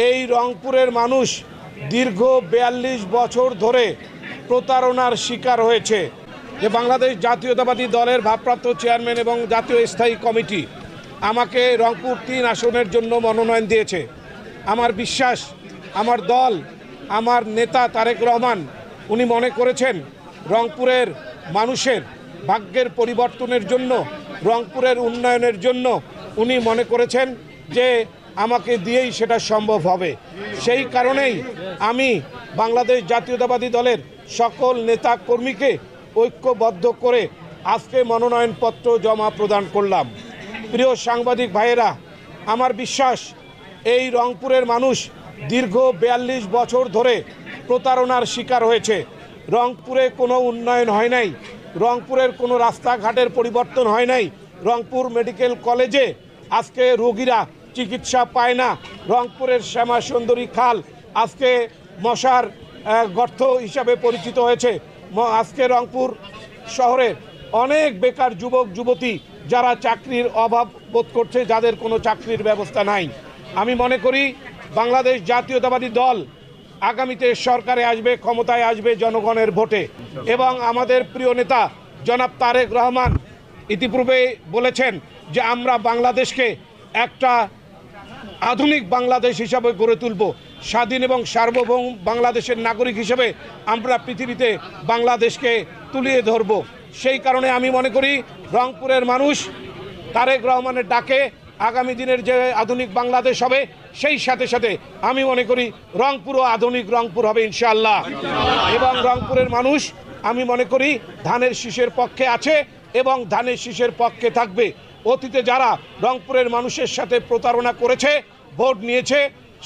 এই রংপুরের মানুষ দীর্ঘ ৪২ বছর ধরে প্রতারণার শিকার হয়েছে। যে বাংলাদেশ জাতীয়তাবাদী দলের ভারপ্রাপ্ত চেয়ারম্যান এবং জাতীয় স্থায়ী কমিটি আমাকে রংপুর ৩ আসনের জন্য মনোনয়ন দিয়েছে। আমার বিশ্বাস, আমার দল, আমার নেতা তারেক রহমান উনি মনে করেছেন রংপুরের মানুষের ভাগ্যের পরিবর্তনের জন্য, রংপুরের উন্নয়নের জন্য উনি মনে করেছেন যে আমাকে দিয়েই সেটা সম্ভব হবে। সেই কারণেই আমি বাংলাদেশ জাতীয়তাবাদী দলের সকল নেতা কর্মীকে ঐক্যবদ্ধ করে আজকে মনোনয়নপত্র জমা প্রদান করলাম। প্রিয় সাংবাদিক ভাইয়েরা, আমার বিশ্বাস এই রংপুরের মানুষ দীর্ঘ ৪২ বছর ধরে প্রতারণার শিকার হয়েছে। রংপুরে কোনো উন্নয়ন হয় নাই, রংপুরের কোনো রাস্তাঘাটের পরিবর্তন হয় নাই, রংপুর মেডিকেল কলেজে আজকে রোগীরা চিকিৎসা পায় না, রংপুরের শ্যামা সুন্দরী খাল আজকে মশার গর্ত হিসাবে পরিচিত হয়েছে। আজকে রংপুর শহরের অনেক বেকার যুবক যুবতী যারা চাকরির অভাব বোধ করছে, যাদের কোনো চাকরির ব্যবস্থা নাই। আমি মনে করি বাংলাদেশ জাতীয়তাবাদী দল আগামীতে সরকারে আসবে, ক্ষমতায় আসবে জনগণের ভোটে, এবং আমাদের প্রিয় নেতা জনাব তারেক রহমান ইতিপূর্বে বলেছেন যে আমরা বাংলাদেশকে একটা আধুনিক বাংলাদেশ হিসাবে গড়ে তুলব, স্বাধীন এবং সার্বভৌম বাংলাদেশের নাগরিক হিসেবে আমরা পৃথিবীতে বাংলাদেশকে তুলিয়ে ধরব। সেই কারণে আমি মনে করি রংপুরের মানুষ তারেক রহমানের ডাকে আগামী দিনের যে আধুনিক বাংলাদেশ হবে, সেই সাথে সাথে আমি মনে করি রংপুরও আধুনিক রংপুর হবে ইনশাআল্লাহ। এবং রংপুরের মানুষ আমি মনে করি ধানের শীষের পক্ষে আছে এবং ধানের শীষের পক্ষে থাকবে। অতীতে যারা রংপুরের মানুষের সাথে প্রতারণা করেছে, ভোট নিয়েছে,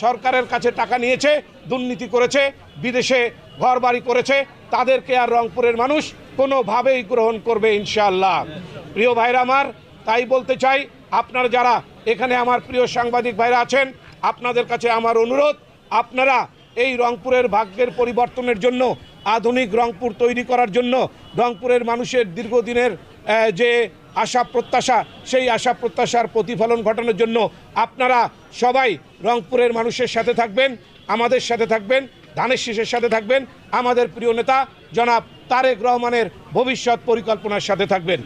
সরকারের কাছে টাকা নিয়েছে, দুর্নীতি করেছে, বিদেশে ঘরবাড়ি করেছে, তাদেরকে আর রংপুরের মানুষ কোনোভাবেই গ্রহণ করবে ইনশাআল্লাহ। প্রিয় ভাইরা আমার, তাই বলতে চাই, আপনারা যারা এখানে আমার প্রিয় সাংবাদিক ভাইরা আছেন, আপনাদের কাছে আমার অনুরোধ, আপনারা এই রংপুরের ভাগ্যের পরিবর্তনের জন্য, আধুনিক রংপুর তৈরি করার জন্য, রংপুরের মানুষের দীর্ঘদিনের যে আশা প্রত্যাশা, সেই আশা প্রত্যাশার প্রতিফলন ঘটানোর জন্য আপনারা সবাই রংপুরের মানুষের সাথে থাকবেন, আমাদের সাথে থাকবেন, ধানের শীষের সাথে থাকবেন, আমাদের প্রিয় নেতা জনাব তারেক রহমানের ভবিষ্যৎ পরিকল্পনার সাথে থাকবেন।